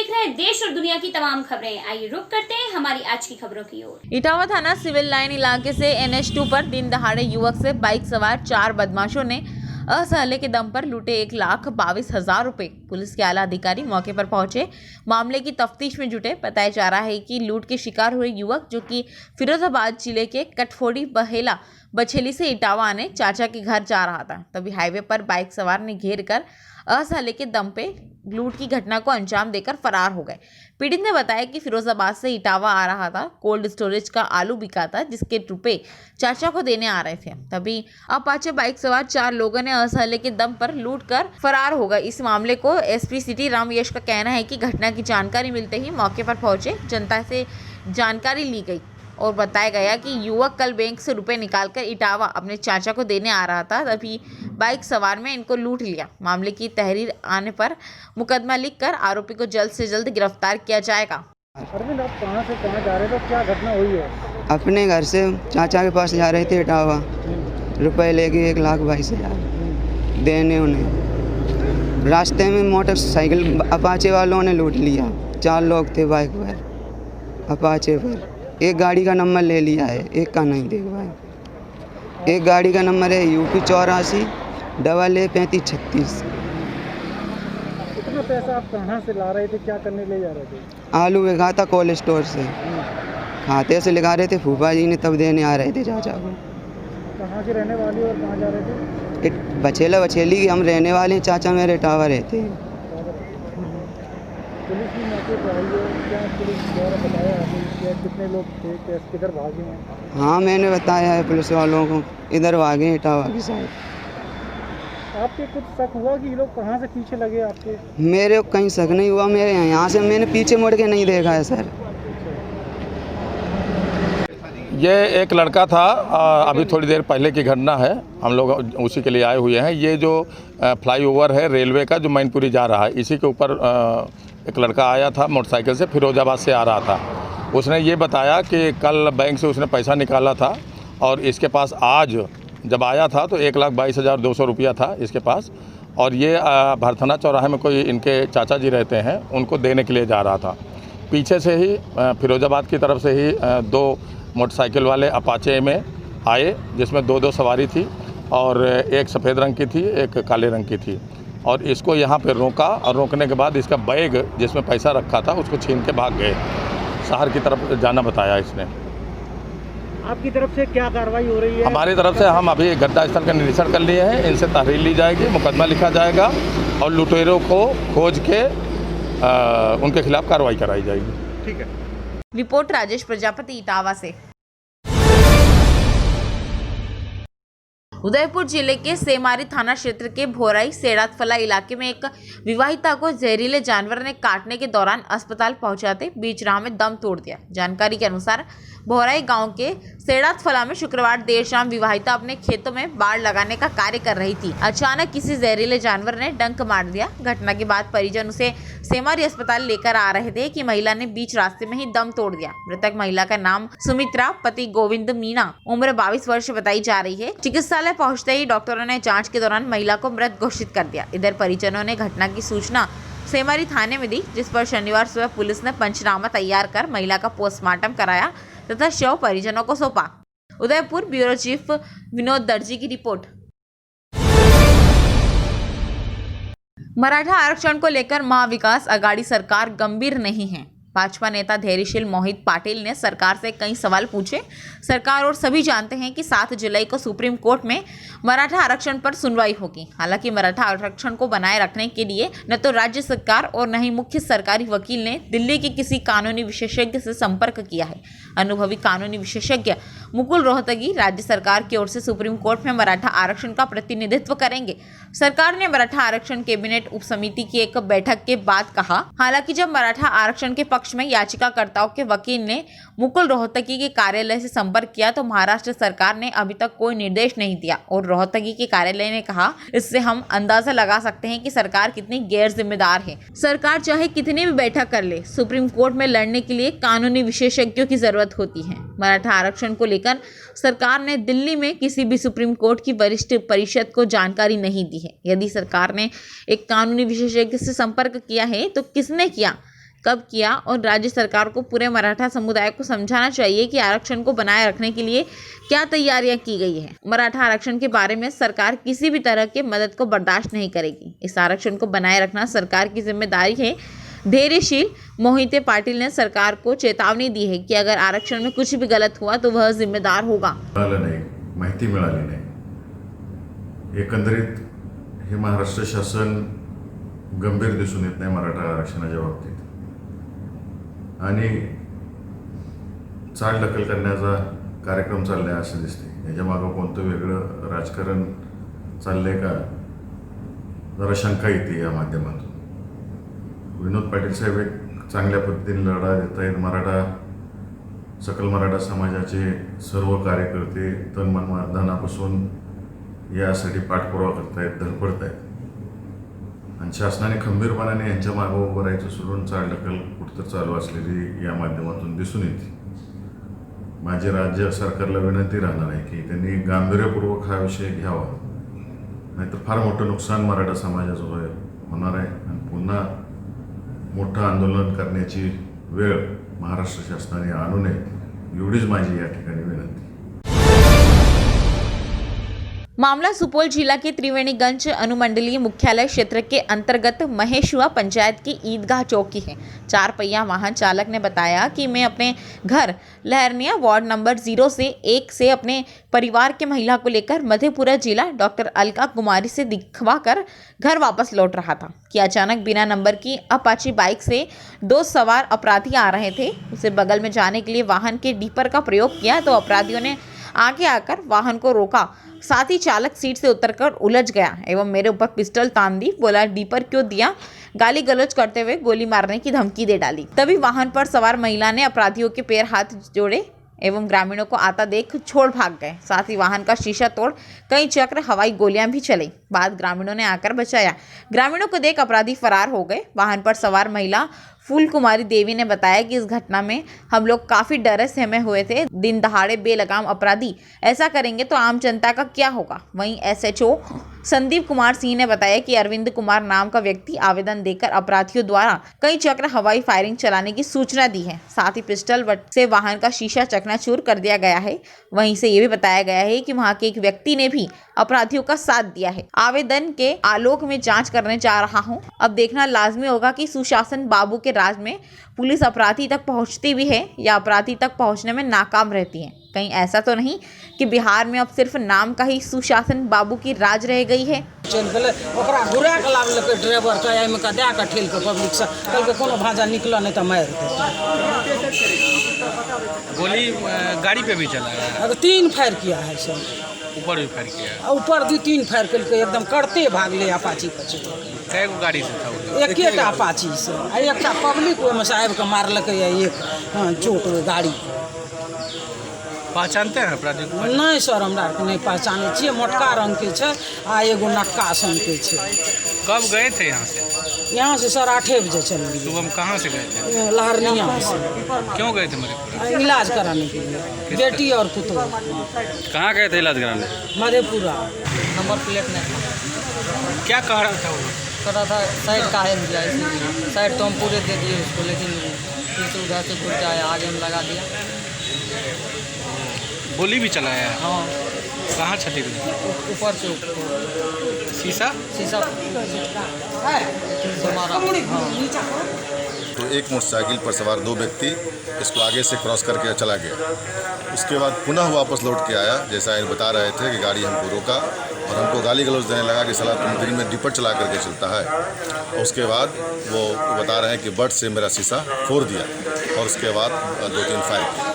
देख रहे हैं देश और दुनिया की तमाम खबरें। आइए रुक करते हैं हमारी आज की खबरों की ओर। इटावा थाना सिविल लाइन इलाके से NH2 पर दिन दहाड़े युवक से बाइक सवार 4 बदमाशों ने असहले के दम पर लूटे 1,22,000 रुपए। पुलिस के आला अधिकारी मौके पर पहुंचे मामले की तफ्तीश में जुटे। बताया जा रहा है कि लूट के शिकार हुए युवक, जो कि फिरोजाबाद जिले के कटफोड़ी बहेला बछेली से इटावा आने चाचा के घर जा रहा था, तभी हाईवे पर बाइक सवार ने घेर कर असहले के दम पे लूट की घटना को अंजाम देकर फरार हो गए। पीड़ित ने बताया कि फिरोजाबाद से इटावा आ रहा था, कोल्ड स्टोरेज का आलू बिका था, जिसके रुपए चाचा को देने आ रहे थे, तभी अपाचे बाइक सवार 4 लोगों ने असहले के दम पर लूट कर फरार हो गए। इस मामले को SP सिटी राम यश का कहना है कि घटना की जानकारी मिलते ही मौके पर पहुंचे जनता से जानकारी ली गई और बताया गया कि युवक कल बैंक से रुपए निकालकर इटावा अपने चाचा को देने आ रहा था, तभी बाइक सवार में इनको लूट लिया। मामले की तहरीर आने पर मुकदमा लिखकर आरोपी को जल्द से जल्द गिरफ्तार किया जाएगा। अरविंद, आप कहाँ से कहाँ जा रहे थे, क्या घटना हुई है? अपने घर से चाचा के पास जा रहे थे इटावा, रुपए लेके 1,22,000 देने उन्हें। रास्ते में मोटरसाइकिल अपाचे वालों ने लूट लिया। 4 लोग थे बाइक पर, अपाचे पर। एक गाड़ी का नंबर ले लिया है, एक का नहीं देख पाए। एक गाड़ी का नंबर है UP 84 AA 3536। इतना पैसा आप कहाँ से ला रहे थे, क्या करने ले जा रहे थे? आलू बिका था कोल्ड स्टोर से, खाते से लगा रहे थे। फूफा जी ने तब देने आ रहे थे चाचा को। कहाँ के रहने वाले और कहाँ जा रहे थे? बछेली की हम रहने वाले हैं, चाचा मेरे इटावा रहते हैं। पुलिस भी मौके पर आई है, क्या पुलिस द्वारा बताया आपने क्या कितने लोग थे, किधर भागे हैं? हाँ, मैंने बताया है पुलिस वालों को, इधर भागे हैं इटावा की साइड। आपके कुछ शक हुआ कि ये लोग कहाँ से पीछे लगे आपके? मेरे को कहीं शक नहीं हुआ, मेरे यहाँ से मैंने पीछे मुड़ के नहीं देखा है सर। ये एक लड़का था, अभी थोड़ी देर पहले की घटना है, हम लोग उसी के लिए आए हुए हैं। ये जो फ्लाईओवर है रेलवे का, जो मैनपुरी जा रहा है, इसी के ऊपर एक लड़का आया था मोटरसाइकिल से, फिरोजाबाद से आ रहा था। उसने ये बताया कि कल बैंक से उसने पैसा निकाला था और इसके पास आज जब आया था तो 1,22,200 रुपया था इसके पास, और ये भरथना चौराहे में कोई इनके चाचा जी रहते हैं, उनको देने के लिए जा रहा था। पीछे से ही फिरोजाबाद की तरफ से ही 2 मोटरसाइकिल वाले अपाचे में आए, जिसमें 2-2 सवारी थी और एक सफ़ेद रंग की थी, एक काले रंग की थी, और इसको यहाँ पे रोका और रोकने के बाद इसका बैग जिसमें पैसा रखा था उसको छीन के भाग गए। शहर की तरफ जाना बताया इसने। आपकी तरफ से क्या कार्रवाई हो रही है? हमारी तरफ से हम अभी घटनास्थल का निरीक्षण कर लिए हैं, इनसे तहरीर ली जाएगी, मुकदमा लिखा जाएगा और लुटेरों को खोज के उनके खिलाफ कार्रवाई कराई जाएगी। ठीक है। रिपोर्ट राजेश प्रजापति, इटावा से। उदयपुर जिले के सेमारी थाना क्षेत्र के भोराई सेड़ातफला इलाके में एक विवाहिता को जहरीले जानवर ने काटने के दौरान अस्पताल पहुंचाते बीच राह में दम तोड़ दिया। जानकारी के अनुसार भोराई गांव के सेड़ातफला में शुक्रवार देर शाम विवाहिता अपने खेतों में बाड़ लगाने का कार्य कर रही थी। अचानक किसी जहरीले जानवर ने डंक मार दिया। घटना के बाद परिजन उसे सेमारी अस्पताल लेकर आ रहे थे कि महिला ने बीच रास्ते में ही दम तोड़ दिया। मृतक महिला का नाम सुमित्रा, पति गोविंद मीणा, उम्र 22 वर्ष बताई जा रही है। चिकित्सालय पहुंचते ही डॉक्टरों ने जांच के दौरान महिला को मृत घोषित कर दिया। इधर परिजनों ने घटना की सूचना सेमारी थाने में दी, जिस पर शनिवार सुबह पुलिस ने पंचनामा तैयार कर महिला का पोस्टमार्टम कराया तथा शव परिजनों को सौंपा। उदयपुर ब्यूरो चीफ विनोद दर्जी की रिपोर्ट। मराठा आरक्षण को लेकर महाविकास आघाड़ी सरकार गंभीर नहीं है। भाजपा नेता धैर्यशील मोहित पाटिल ने सरकार से कई सवाल पूछे। सरकार और सभी जानते हैं कि 7 जुलाई को सुप्रीम कोर्ट में मराठा आरक्षण पर सुनवाई होगी। हालांकि मराठा आरक्षण को बनाए रखने के लिए न तो राज्य सरकार और न ही मुख्य सरकारी वकील ने दिल्ली के किसी कानूनी विशेषज्ञ से संपर्क किया है। अनुभवी कानूनी विशेषज्ञ मुकुल रोहतगी राज्य सरकार की ओर से सुप्रीम कोर्ट में मराठा आरक्षण का प्रतिनिधित्व करेंगे। सरकार ने मराठा आरक्षण कैबिनेट उप समिति की एक बैठक के बाद कहा। हालांकि जब मराठा आरक्षण के पक्ष में याचिकाकर्ताओं के वकील ने मुकुल रोहतगी के कार्यालय से संपर्क किया तो महाराष्ट्र सरकार ने अभी तक कोई निर्देश नहीं दिया और रोहतगी के कार्यालय ने कहा, इससे हम अंदाजा लगा सकते हैं कि सरकार कितनी गैर जिम्मेदार है। सरकार चाहे कितनी भी बैठक कर ले, सुप्रीम कोर्ट में लड़ने के लिए कानूनी विशेषज्ञों की जरूरत होती है। मराठा आरक्षण को लेकर सरकार ने दिल्ली में किसी भी सुप्रीम कोर्ट की वरिष्ठ परिषद को जानकारी नहीं दी है। यदि सरकार ने एक कानूनी विशेषज्ञ से संपर्क किया है तो किसने किया, कब किया और राज्य सरकार को पूरे मराठा समुदाय को समझाना चाहिए कि आरक्षण को बनाए रखने के लिए क्या तैयारियां की गई है। मराठा आरक्षण के बारे में सरकार किसी भी तरह के मदद को बर्दाश्त नहीं करेगी। इस आरक्षण को बनाए रखना सरकार की जिम्मेदारी है। धैर्यशील मोहिते पाटील ने सरकार को चेतावनी दी है कि अगर आरक्षण में कुछ भी गलत हुआ तो वह जिम्मेदार होगा। माहिती मिळाली नाही। एकंदरीत हे महाराष्ट्र शासन गंभीर दिसून येत नाही मराठा आरक्षणाच्या बाबतीत आणि चालढकल करण्याचा कार्यक्रम चाललाय असं दिसते। याच्या मागं कोणतं वेगळं राजकारण चाललंय का जरा शंका येते या माध्यमातून। विनोद पाटील साहेब एक चांगल्या पद्धतीने लढा देत आहेत। सकल मराठा समाजाचे सर्व कार्यकर्ते तन मन धनापासून यासाठी पाठपुरावा करतायत, धडपडत आहेत आणि शासनाने खंबीरपणाने यांच्या मागे उभं राहायचं सोडून चालढकल कुठं चालू असलेली या माध्यमातून दिसून येते। माझी राज्य सरकारला विनंती राहणार आहे की त्यांनी गांभीर्यपूर्वक हा विषय घ्यावा, नाहीतर फार मोठं नुकसान मराठा समाजाचं होणार आहे आणि पुन्हा मोठं आंदोलन करण्याची वेळ महाराष्ट्र शासनाने आणू नये एवढीच माझी या ठिकाणी विनंती। मामला सुपौल जिला के त्रिवेणीगंज अनुमंडलीय मुख्यालय क्षेत्र के अंतर्गत महेशुआ पंचायत की ईदगाह चौक की है। 4 पहिया वाहन चालक ने बताया कि मैं अपने घर लहरनिया वार्ड नंबर 0 से 1 से अपने परिवार के महिला को लेकर मधेपुरा जिला डॉक्टर अलका कुमारी से दिखवा कर घर वापस लौट रहा था कि अचानक बिना नंबर की अपाची बाइक से 2 सवार अपराधी आ रहे थे। उसे बगल में जाने के लिए वाहन के डीपर का प्रयोग किया तो अपराधियों ने आगे आकर वाहन को रोका, साथ ही चालक सीट से उतरकर उलझ गया एवं मेरे ऊपर पिस्टल तान दी। बोला डीपर क्यों दिया, गाली गलौज करते हुए गोली मारने की धमकी दे डाली। तभी वाहन पर सवार महिला ने अपराधियों के पैर हाथ जोड़े एवं ग्रामीणों को आता देख छोड़ भाग गए। साथ ही वाहन का शीशा तोड़ कई चक्र हवाई गोलियां भी चली। बाद ग्रामीणों ने आकर बचाया। ग्रामीणों को देख अपराधी फरार हो गए। वाहन पर सवार महिला फूल कुमारी देवी ने बताया कि इस घटना में हम लोग काफ़ी डरे सहमे हुए थे। दिन दहाड़े बेलगाम अपराधी ऐसा करेंगे तो आम जनता का क्या होगा। वहीं SHO संदीप कुमार सिंह ने बताया कि अरविंद कुमार नाम का व्यक्ति आवेदन देकर अपराधियों द्वारा कई चक्र हवाई फायरिंग चलाने की सूचना दी है। साथ ही पिस्टल बट से वाहन का शीशा चकनाचूर कर दिया गया है। वहीं से ये भी बताया गया है कि वहां के एक व्यक्ति ने भी अपराधियों का साथ दिया है। आवेदन के आलोक में जांच करने जा रहा हूं। अब देखना लाजमी होगा कि सुशासन बाबू के राज में पुलिस अपराधी तक पहुंचती भी है या अपराधी तक पहुंचने में नाकाम रहती है। कहीं ऐसा तो नहीं कि बिहार में अब सिर्फ नाम का ही सुशासन बाबू की राज रह गई है। ओकरा घुरा के लावलकै ड्राइवर के एहिमे का दे के ठेल के पब्लिक से कहलकै कोनो भाजा निकल नहीं तो मार दे। गोली गाड़ी पे भी चला है? 3 फायर किया है सर। ऊपर भी फायर किया है? ऊपर 2-3 फायर करके एकदम करते भाग ले अपाची पर। कै गो गाड़ी से था वो? एकेटा अपाची से आ एकटा पब्लिक ओहिमे से आबि के मारलकै एक चोट गाड़ी। पहचानते हैं अपराधी को? नहीं सर हमरा आरके नहीं पहचाने छियै। मोटका रंग के छै आ एगो नटका सन के छै। कब गए थे यहाँ से? यहाँ से सर 8 बजे चल गए। सुबह में कहाँ से गए थे? लहरनिया से। क्यों गए थे मधेपुरा? इलाज कराने के लिए बेटी और पुत्र। कहाँ गए थे इलाज कराने? मधेपुरा। नंबर प्लेट नहीं था। क्या कह रहा था वो? कह रहा था साइड का है दिया, इसीलिए साइड तो हम पूरे दे दिए उसको, लेकिन फिर से उधर से घुर के आया, आगे में लगा दिया। गोली भी चलाया है? हाँ। कहाँ क्षति हुई? ऊपर से ऊपर। शीशा से मारा। हाँ। तो एक मोटरसाइकिल पर सवार 2 व्यक्ति इसको आगे से क्रॉस करके चला गया। उसके बाद पुनः वापस लौट के आया, जैसा ये बता रहे थे कि गाड़ी हमको रोका और हमको गाली गलौज देने लगा कि साला तुम दिन में डिपर चला करके चलता है। और उसके बाद वो बता रहे हैं कि बट से मेरा शीशा फोड़ दिया और उसके बाद 2-3 फायर किया।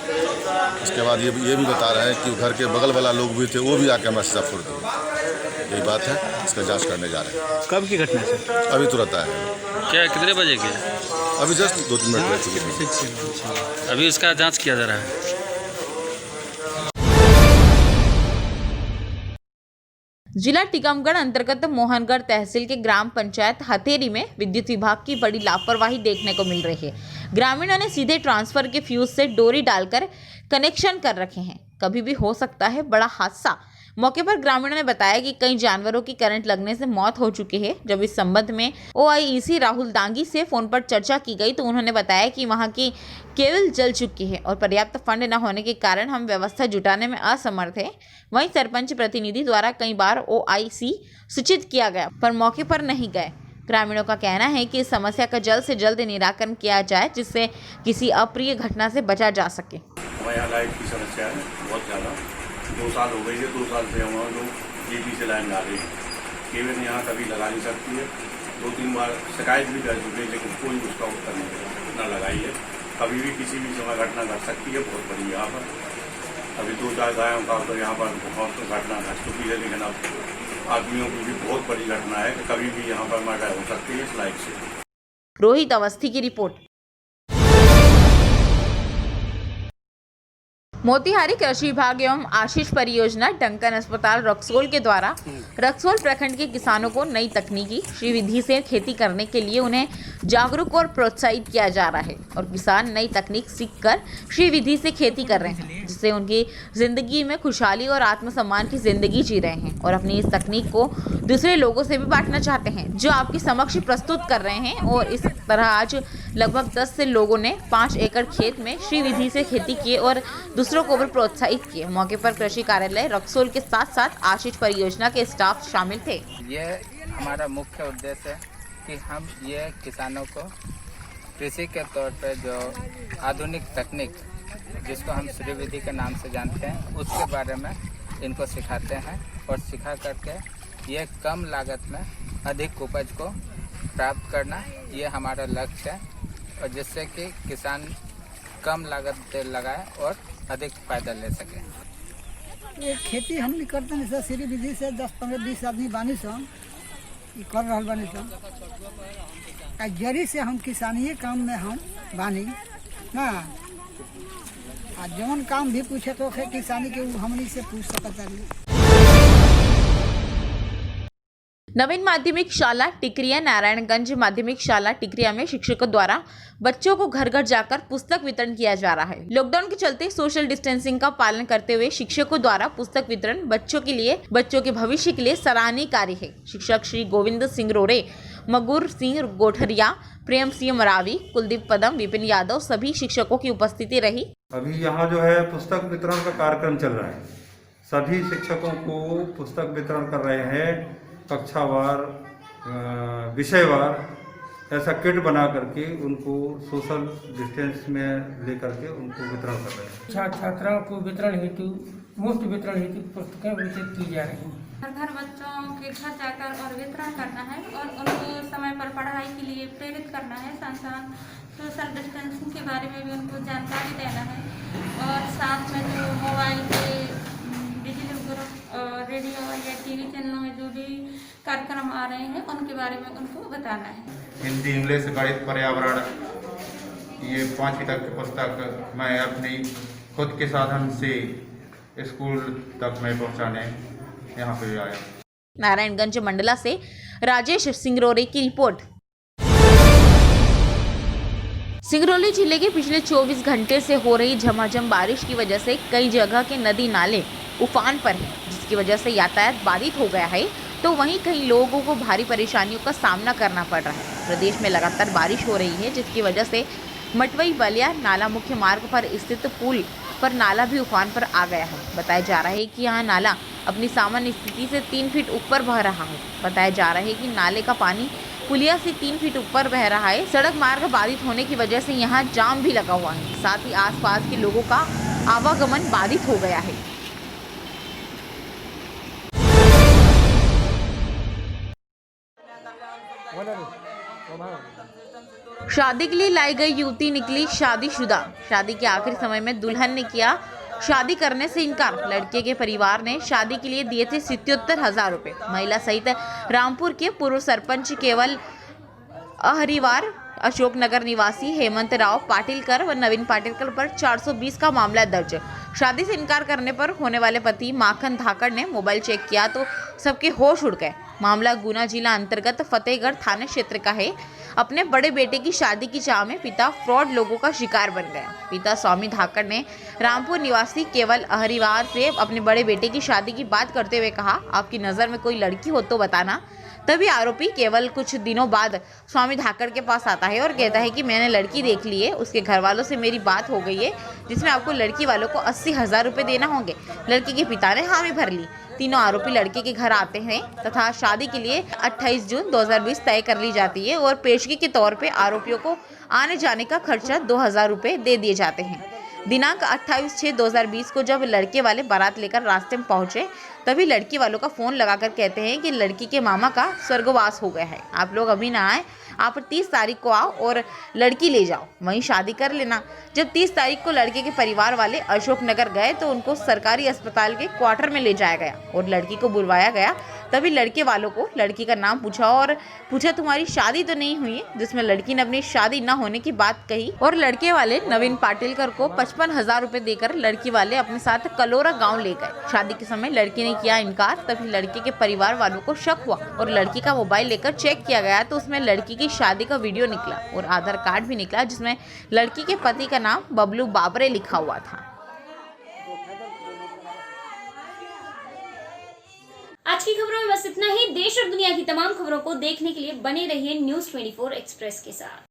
उसके बाद ये भी बता रहे हैं कि घर के बगल वाला लोग भी थे, वो भी आके हमारा शीशा फोड़ दिया। यही बात है, इसका जांच करने जा रहे हैं। कब की घटना है? अभी तुरंत आए हैं। क्या कितने बजे की? अभी जस्ट 2-3 मिनट रह चुके हैं। अभी इसका जांच किया जा रहा है। जिला टीकमगढ़ अंतर्गत मोहनगढ़ तहसील के ग्राम पंचायत हथेरी में विद्युत विभाग की बड़ी लापरवाही देखने को मिल रही है। ग्रामीणों ने सीधे ट्रांसफर के फ्यूज से डोरी डालकर कनेक्शन कर रखे हैं। कभी भी हो सकता है बड़ा हादसा। मौके पर ग्रामीणों ने बताया कि कई जानवरों की करंट लगने से मौत हो चुकी है। जब इस संबंध में OIEC राहुल दांगी से फोन पर चर्चा की गई तो उन्होंने बताया कि वहां की केबल जल चुकी है और पर्याप्त फंड न होने के कारण हम व्यवस्था जुटाने में असमर्थ है। वहीं सरपंच प्रतिनिधि द्वारा कई बार OIC सूचित किया गया पर मौके पर नहीं गए। ग्रामीणों का कहना है कि इस समस्या का जल्द से जल्द निराकरण किया जाए जिससे किसी अप्रिय घटना से बचा जा सके। हमारे यहाँ लाइट की समस्या है बहुत ज़्यादा, 2 साल हो गई है। 2 साल से हम लोग GP से लाइन डाल रहे हैं। केवल यहाँ कभी लगा नहीं सकती है। 2-3 बार शिकायत भी कर चुके हैं लेकिन कोई उसका उत्तर नहीं लगाई है। कभी भी किसी भी समय घटना घट सकती है बहुत बड़ी। यहाँ पर अभी 2-4 गायों का तो यहाँ पर बहुत घटना घट चुकी है, लेकिन अब आदमियों की भी बहुत बड़ी घटना है कि कभी भी यहाँ पर मर्डर हो सकती है इस लाइट से। रोहित अवस्थी की रिपोर्ट। मोतिहारी कृषि विभाग एवं आशीष परियोजना डंकन अस्पताल रक्सौल के द्वारा रक्सौल प्रखंड के किसानों को नई तकनीकी श्री विधि से खेती करने के लिए उन्हें जागरूक और प्रोत्साहित किया जा रहा है और किसान नई तकनीक सीखकर श्री विधि से खेती कर रहे हैं जिससे उनकी जिंदगी में खुशहाली और आत्मसम्मान की जिंदगी जी रहे हैं और अपनी इस तकनीक को दूसरे लोगों से भी बांटना चाहते हैं जो आपकी समक्ष प्रस्तुत कर रहे हैं। और इस तरह आज लगभग 10 से लोगों ने 5 एकड़ खेत में श्री विधि से खेती की और दूसरों को भी प्रोत्साहित किए। मौके पर कृषि कार्यालय रक्सौल के साथ साथ आशीष परियोजना के स्टाफ शामिल थे। ये हमारा मुख्य उद्देश्य है कि हम ये किसानों को कृषि के तौर पर जो आधुनिक तकनीक जिसको हम श्री विधि के नाम से जानते हैं उसके बारे में इनको सिखाते हैं और सिखा करके ये कम लागत में अधिक उपज को प्राप्त करना ये हमारा लक्ष्य है और जिससे कि किसान कम लागत लगाए और अधिक फायदा ले सके। ये खेती हम नहीं करते हैं श्री विधि से 10-15-20 आदमी बानी सन कर रहा बानी सन जरी से हम किसानी काम में हम बानी ना आ जवन काम भी पूछे तो किसानी के हमनी से पूछ सकता है। नवीन माध्यमिक शाला टिकरिया नारायणगंज माध्यमिक शाला टिकरिया में शिक्षकों द्वारा बच्चों को घर घर जाकर पुस्तक वितरण किया जा रहा है। लॉकडाउन के चलते सोशल डिस्टेंसिंग का पालन करते हुए शिक्षकों द्वारा पुस्तक वितरण बच्चों के भविष्य के लिए सराहनीय कार्य है। शिक्षक श्री गोविंद सिंह रोड़े, मगुर सिंह गोठरिया, प्रेम सिंह मरावी, कुलदीप पदम, विपिन यादव सभी शिक्षकों की उपस्थिति रही। अभी यहाँ जो है पुस्तक वितरण का कार्यक्रम चल रहा है। सभी शिक्षकों को पुस्तक वितरण कर रहे हैं। कक्षावार, विषयवार ऐसा किट बना करके उनको सोशल डिस्टेंस में लेकर के उनको वितरण कर रहे हैं। छात्राओं को वितरण हेतु मुफ्त वितरण हेतु पुस्तकें वितरित की जा रही हैं। घर बच्चों के घर जाकर और वितरण करना है और उनको समय पर पढ़ाई के लिए प्रेरित करना है। साथ साथ सोशल डिस्टेंसिंग के बारे में भी उनको जानकारी देना है और साथ में जो मोबाइल पे बिजली रेडियो या TV चैनलों में जो भी कार्यक्रम आ रहे हैं उनके बारे में उनको बताना है। हिंदी, इंग्लिश, गणित, पर्यावरण ये 5वीं तक की पुस्तक मैं अपनी खुद के साधन से स्कूल तक मैं पहुंचाने यहाँ पे आया। नारायणगंज मंडला से राजेश सिंगरोरे की रिपोर्ट। सिंगरौली जिले के पिछले 24 घंटे से हो रही झमाझम बारिश की वजह से कई जगह के नदी नाले उफान पर हैं, जिसकी वजह से यातायात बाधित हो गया है तो वहीं कई लोगों को भारी परेशानियों का सामना करना पड़ रहा है। प्रदेश में लगातार बारिश हो रही है जिसकी वजह से मटवई बलिया नाला मुख्य मार्ग पर स्थित पुल पर नाला भी उफान पर आ गया है। बताया जा रहा है कि यहाँ नाला अपनी सामान्य स्थिति से 3 फीट ऊपर बह रहा है। बताया जा रहा है कि नाले का पानी पुलिया से 3 फीट ऊपर बह रहा है। सड़क मार्ग बाधित होने की वजह से यहाँ जाम भी लगा हुआ है। साथ ही आसपास के लोगों का आवागमन बाधित हो गया है। शादी के लिए लाई गई युवती निकली शादीशुदा। शादी के आखिरी समय में दुल्हन ने किया शादी करने से इनकार। लड़के के परिवार ने शादी के लिए दिए थे 77,000 रुपये। महिला सहित रामपुर के पूर्व सरपंच केवल अहरिवार, अशोकनगर निवासी हेमंत राव पाटिलकर व नवीन पाटिलकर पर 420 का मामला दर्ज। शादी से इनकार करने पर होने वाले पति माखन धाकड़ ने मोबाइल चेक किया तो सबके होश उड़ गए। मामला गुना जिला अंतर्गत फतेहगढ़ थाना क्षेत्र का है। अपने बड़े बेटे की शादी की चाह में पिता फ्रॉड लोगों का शिकार बन गया। पिता स्वामी धाकड़ ने रामपुर निवासी केवल अहरिवार से अपने बड़े बेटे की शादी की बात करते हुए कहा, आपकी नज़र में कोई लड़की हो तो बताना। तभी आरोपी केवल कुछ दिनों बाद स्वामी धाकड़ के पास आता है और कहता है कि मैंने लड़की देख ली है, उसके घर वालों से मेरी बात हो गई है, जिसमें आपको लड़की वालों को 80,000 रुपये देना होंगे। लड़की के पिता ने हामी भर ली। तीनों आरोपी लड़के के घर आते हैं तथा शादी के लिए 28 जून 2020 तय कर ली जाती है और पेशगी के तौर पे आरोपियों को आने जाने का खर्चा 2,000 रुपये दे दिए जाते हैं। दिनांक 28/6/2020 को जब लड़के वाले बारात लेकर रास्ते में पहुंचे तभी लड़की वालों का फोन लगाकर कहते हैं कि लड़की के मामा का स्वर्गवास हो गया है, आप लोग अभी ना आए, आप 30 तारीख को आओ और लड़की ले जाओ, वहीं शादी कर लेना। जब 30 तारीख को लड़के के परिवार वाले अशोकनगर गए तो उनको सरकारी अस्पताल के क्वार्टर में ले जाया गया और लड़की को बुलवाया गया। तभी लड़के वालों को लड़की का नाम पूछा और पूछा तुम्हारी शादी तो नहीं हुई है, जिसमें लड़की ने अपनी शादी न होने की बात कही और लड़के वाले नवीन पाटिलकर को 55,000 रुपए देकर लड़की वाले अपने साथ कलोरा गाँव ले गए। शादी के समय लड़की ने किया इनकार। तभी लड़के के परिवार वालों को शक हुआ और लड़की का मोबाइल लेकर चेक किया गया तो उसमें लड़की की शादी का वीडियो निकला और आधार कार्ड भी निकला, जिसमें लड़की के पति का नाम बबलू बाबरे लिखा हुआ था। आज की खबरों में बस इतना ही। देश और दुनिया की तमाम खबरों को देखने के लिए बने रहिए न्यूज़ 24 एक्सप्रेस के साथ।